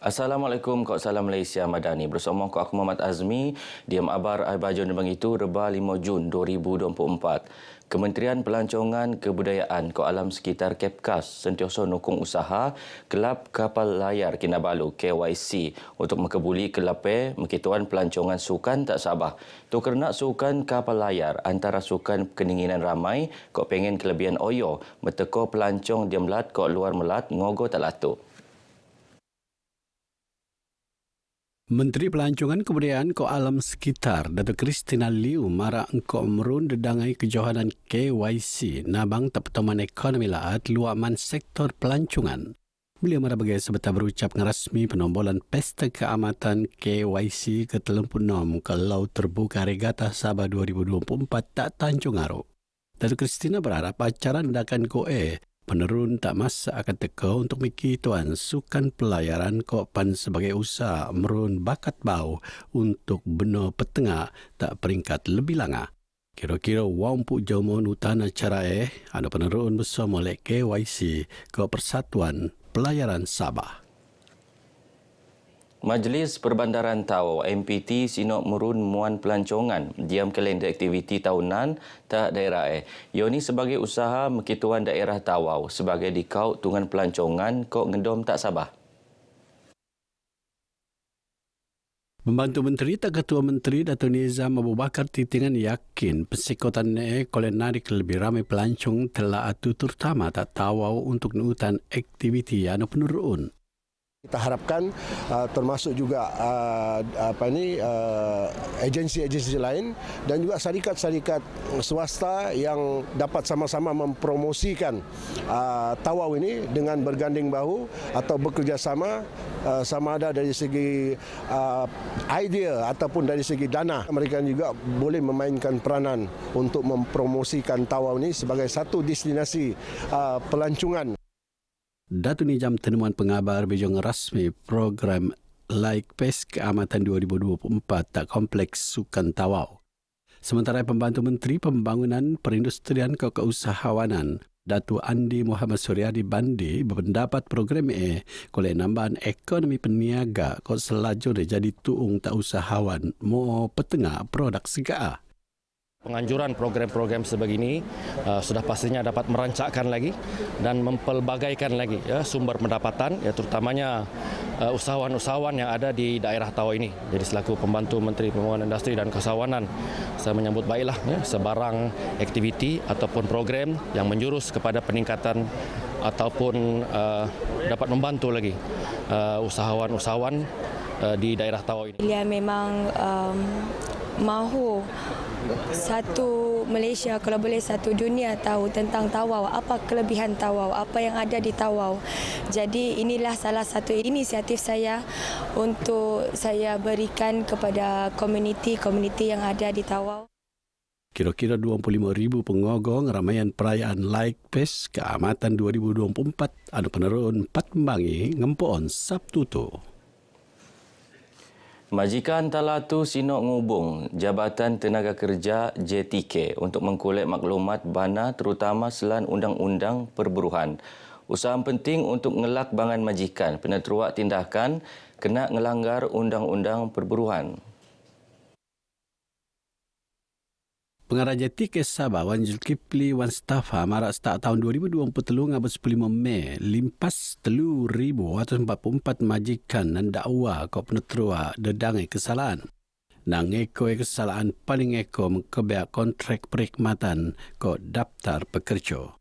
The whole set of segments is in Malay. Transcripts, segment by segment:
Assalamualaikum, Kak Salam Malaysia Madani. Bersama aku Muhammad Azmi, diam abar Aibajon Dembang itu Reba 5 Jun 2024. Kementerian Pelancongan Kebudayaan Kok Alam Sekitar Kepkas sentiasa nukung usaha Kelab Kapal Layar Kinabalu KYC untuk mengkebuli kelape mengkituan pelancongan sukan tak Sabah. Tu kerana sukan kapal layar antara sukan keninginan ramai kok pengen kelebihan oyo meteko pelancong dia melat kok luar melat ngogo tak latuk. Menteri Pelancongan Kebudayaan Ko Alam Sekitar, Datuk Christina Liu, mara engkau merun dedangai kejohanan KYC, nabang Departemen Ekonomi Laat luaman sektor pelancongan. Beliau mara bagai sebentar berucap ngerasmi penombolan Pesta Keamatan KYC ke-36 ke Laut Terbuka Regata Sabah 2024 tak Tanjung Aro. Datuk Christina berharap acara ndakan KOE penerun tak masa akan teka untuk miki tuan sukan pelayaran kopan sebagai usaha merun bakat bau untuk benar petengah tak peringkat lebih langa. Kira-kira wampu jomon utan acara ada penerun bersama oleh KYC ke Persatuan Pelayaran Sabah. Majlis Perbandaran Tawau MPT sinok merun muan pelancongan diam kalender aktiviti tahunan tak daerah Yoni sebagai usaha mekituan daerah Tawau sebagai dikau tungan pelancongan kok ngendom tak Sabah. Membantu Menteri tak Ketua Menteri Datuk Nizam Abu Bakar Titingan yakin persikotan kulinari lebih ramai pelancong telah atu terutama tak Tawau untuk nutan aktiviti anu penurun. Kita harapkan termasuk juga agensi-agensi lain dan juga syarikat-syarikat swasta yang dapat sama-sama mempromosikan Tawau ini dengan berganding bahu atau bekerjasama sama ada dari segi idea ataupun dari segi dana. Mereka juga boleh memainkan peranan untuk mempromosikan Tawau ini sebagai satu destinasi pelancongan. Datuk Nizam temuan pengabar bejong rasmi program Like PES Keamatan 2024 tak kompleks sukan Tawau. Sementara Pembantu Menteri Pembangunan Perindustrian ke Keusahawanan Datuk Andi Muhammad Suryadi Bandi berpendapat program oleh nambahan ekonomi peniaga kok selajur jadi tuung tak usahawan mau petengah produk segaa. Penganjuran program-program sebegini sudah pastinya dapat merancakkan lagi dan mempelbagaikan lagi sumber pendapatan, terutamanya usahawan-usahawan yang ada di daerah Tawau ini. Jadi selaku Pembantu Menteri Pembangunan Industri dan Keusahawanan, saya menyambut baiklah sebarang aktiviti ataupun program yang menjurus kepada peningkatan ataupun dapat membantu lagi usahawan-usahawan di daerah Tawau ini. Dia memang mahu satu Malaysia, kalau boleh satu dunia tahu tentang Tawau, apa kelebihan Tawau, apa yang ada di Tawau. Jadi inilah salah satu inisiatif saya untuk saya berikan kepada komuniti yang ada di Tawau. Kira-kira 25,000 pengogong ramaian perayaan Like PES Keamatan 2024 ada penerun 4 Pembangi ngempuan Sabtu tu. Majikan Talatu sinok ngubung Jabatan Tenaga Kerja JTK untuk mengkolek maklumat bana terutama selan Undang-Undang Perburuhan. Usaha penting untuk ngelak bangan majikan peneteruak tindakan kena ngelanggar Undang-Undang Perburuhan. Pengarah JTK Sabah Wan Zulkifli Wan Stafa marak start tahun 2023 ngabut 15 Mei limpas 3,044 majikan dan dakwa kau peneterua dedangai kesalahan. Nang eko kesalahan paling eko mengkebeak kontrak perkhidmatan kau daftar pekerja.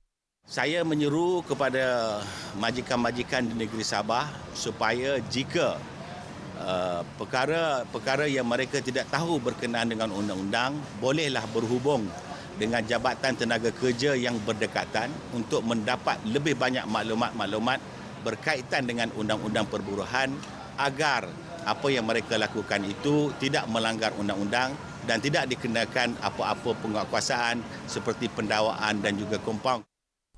Saya menyeru kepada majikan-majikan di negeri Sabah supaya jika perkara yang mereka tidak tahu berkenaan dengan undang-undang, bolehlah berhubung dengan Jabatan Tenaga Kerja yang berdekatan untuk mendapat lebih banyak maklumat-maklumat berkaitan dengan Undang-Undang Perburuhan agar apa yang mereka lakukan itu tidak melanggar undang-undang dan tidak dikenakan apa-apa penguatkuasaan seperti pendakwaan dan juga kompaun.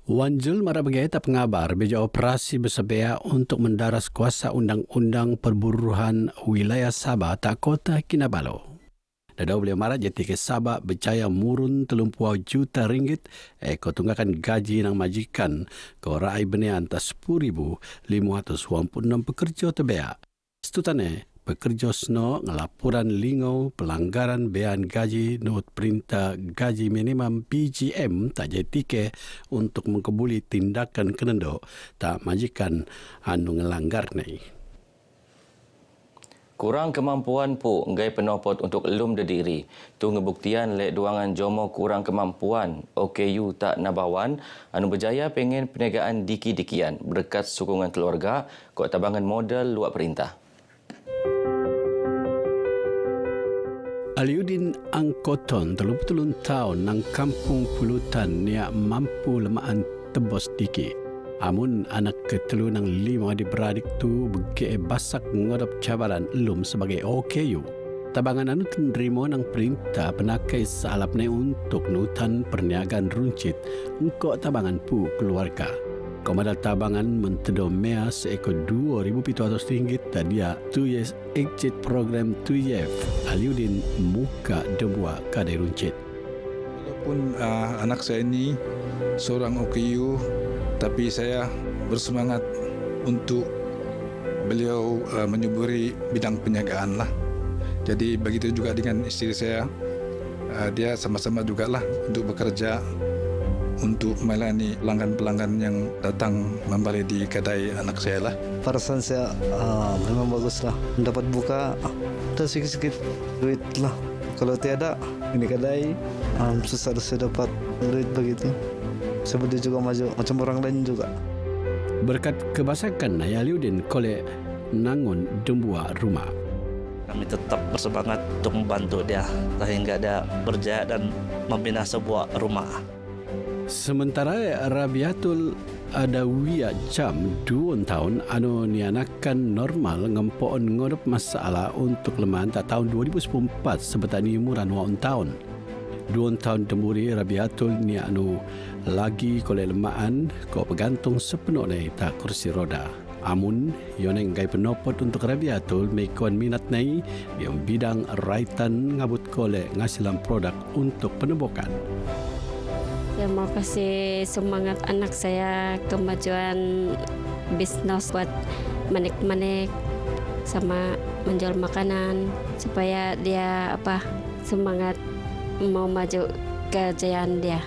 Wan Zul mara begaita pengabar beja operasi bersebaya untuk mendaras kuasa Undang-Undang Perburuhan Wilayah Sabah tak Kota Kinabalu. Dadau beliau mara JTK Sabah berjaya murun 30 juta ringgit tunggakan gaji nang majikan ke rakyat benian tas 10,586 pekerja terbeak. Setutane, pekerja sno ngelaporan lingau pelanggaran bean gaji not perintah gaji minimum PGM tak jadi tike untuk mengkebuli tindakan kenendo tak majikan anu ngelanggar ni. Kurang kemampuan pu ngai penopot untuk elum dediri. Tu ngebuktian lek duangan jomo kurang kemampuan OKU tak nabawan anu berjaya pengen perniagaan diki-dikian berkat sokongan keluarga kok tabangan modal luar perintah. Aliudin Angkoton 33 tahun nang kampung Pulutan niak mampu lemaan tebos diki. Amun anak ketelu nang 5 adik-beradik tu bege basak ngodop cabaran elum sebagai OKU. Tabangan anu tenrimo nang perintah penakai salapne untuk nutan perniagaan runcit engkau tabangan pu keluarga. Komandan tabangan mentedo mea seekor RM2,700 tadia 2 years exit program 2 year Aliudin muka debua kadai runcit. Walaupun anak saya ini seorang OKU, tapi saya bersemangat untuk beliau menyuburi bidang penjagaan lah. Jadi begitu juga dengan istri saya, dia sama-sama juga lah untuk bekerja untuk melayani pelanggan-pelanggan yang datang membeli di kedai anak saya lah. Perasaan saya memang bagus lah. Mendapat buka, ada sedikit-sedikit duit lah. Kalau tiada, ini kedai susah saya dapat duit begitu. Seperti juga maju macam orang lain juga. Berkat kebasakan Aliudin kolek nangun dembua rumah. Kami tetap bersemangat untuk membantu dia sehingga dia berjaya dan membina sebuah rumah. Sementara Rabiatul Adawiyah jam 2 tahun anu nianakan normal ngempoon ngodop masalah untuk lemahan tak tahun 2014 sebetani umuran 2 tahun. 2 tahun temburi Rabiatul ni anu lagi kolej lemaan kau pegantung sepenuh ni tak kursi roda. Amun yoneng gai penopot untuk Rabiatul mekon minat nai yang bidang raitan ngabut kolej ngasilan produk untuk penembokan. Saya mau kasih semangat anak saya kemajuan bisnis buat manik-manik sama menjual makanan supaya dia semangat mau maju kejayaan dia.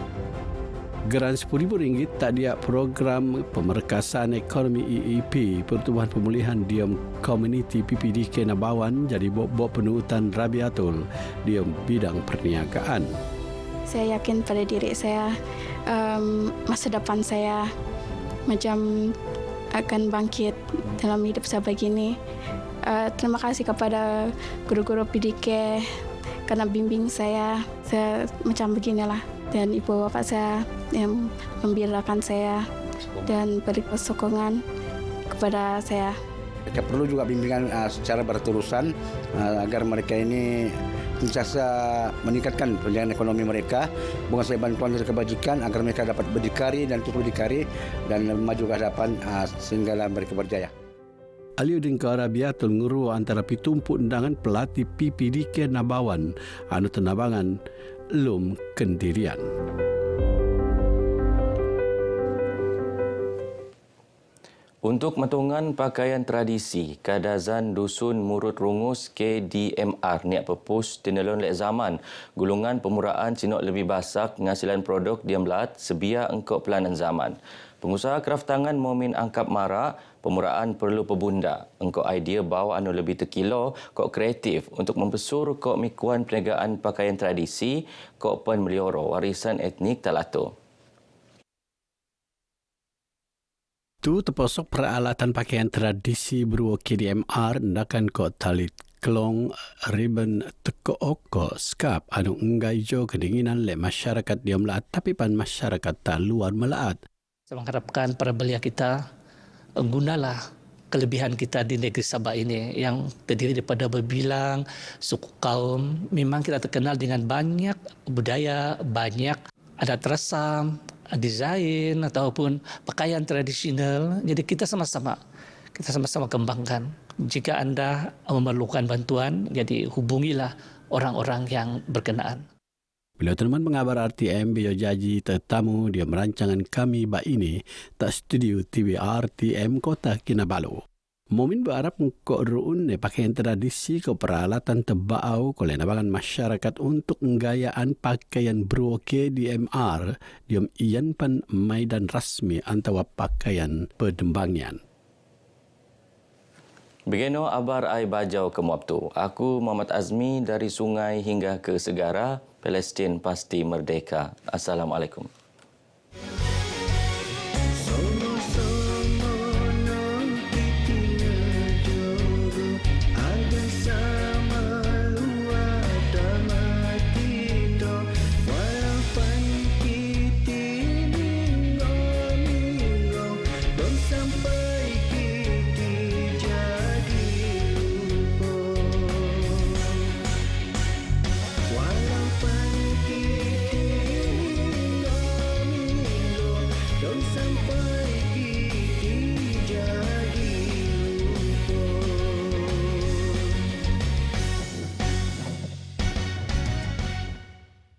Geran RM10,000 tak dia program pemerkasaan ekonomi EEP Pertubuhan Pemulihan Diam Komuniti PPDK Nabawan jadi bok-bok penurutan Rabiatul di bidang perniagaan. Saya yakin pada diri saya, masa depan saya macam akan bangkit dalam hidup saya begini. Terima kasih kepada guru-guru PDK karena bimbing saya macam beginilah. Dan ibu bapa saya yang membinakan saya dan beri sokongan kepada saya. Mereka perlu juga bimbingan secara berterusan agar mereka ini sentiasa meningkatkan perjalanan ekonomi mereka, bukan saja bantuan dari kebajikan agar mereka dapat berdikari dan terus berdikari dan maju ke hadapan sehinggalah mereka berjaya. Aliudin ke Rabiatul nguru antara pitumpuk undangan pelatih PPDK Nabawan anu tenabangan lum kendirian. Untuk matungan pakaian tradisi, Kadazan Dusun Murut Rungus KDMR niat pepus tinelon lek zaman gulungan pemuraan cinok lebih basak ngasilan produk diam lat sebia engkau pelanan zaman. Pengusaha kraftangan Momin Angkap Mara, pemuraan perlu pebunda. Engkau idea bawa anu lebih terkilo, kok kreatif untuk mempesur kok mikuan perniagaan pakaian tradisi, kok pen melioro warisan etnik Talato. Tu terpasok peralatan pakaian tradisi berupa KDMR ndakan kok talit kelong ribbon teko oko skap anu enggai jo kedinginan le masyarakat diam laat tapi pan masyarakat tak luar melaat. Saya mengharapkan para belia kita gunalah kelebihan kita di negeri Sabah ini yang terdiri daripada berbilang suku kaum. Memang kita terkenal dengan banyak budaya, banyak adat resam, desain ataupun pakaian tradisional. Jadi kita sama-sama kembangkan. Jika anda memerlukan bantuan, jadi hubungilah orang-orang yang berkenaan. Beliau teman pengabar RTM Bio Jaji tetamu dia merancangan kami ini tak studio TV RTM Kota Kinabalu. Momin berharap kok ruun pakaian tradisi ke peralatan tebau oleh nabangan masyarakat untuk menggayaan pakaian beroke di MR diam ian pan maidan rasmi antara pakaian pedembangian. Begino abar ai bajau ke Muabtu. Aku Muhammad Azmi dari sungai hingga ke segara, Palestin pasti merdeka. Assalamualaikum. Don't sampai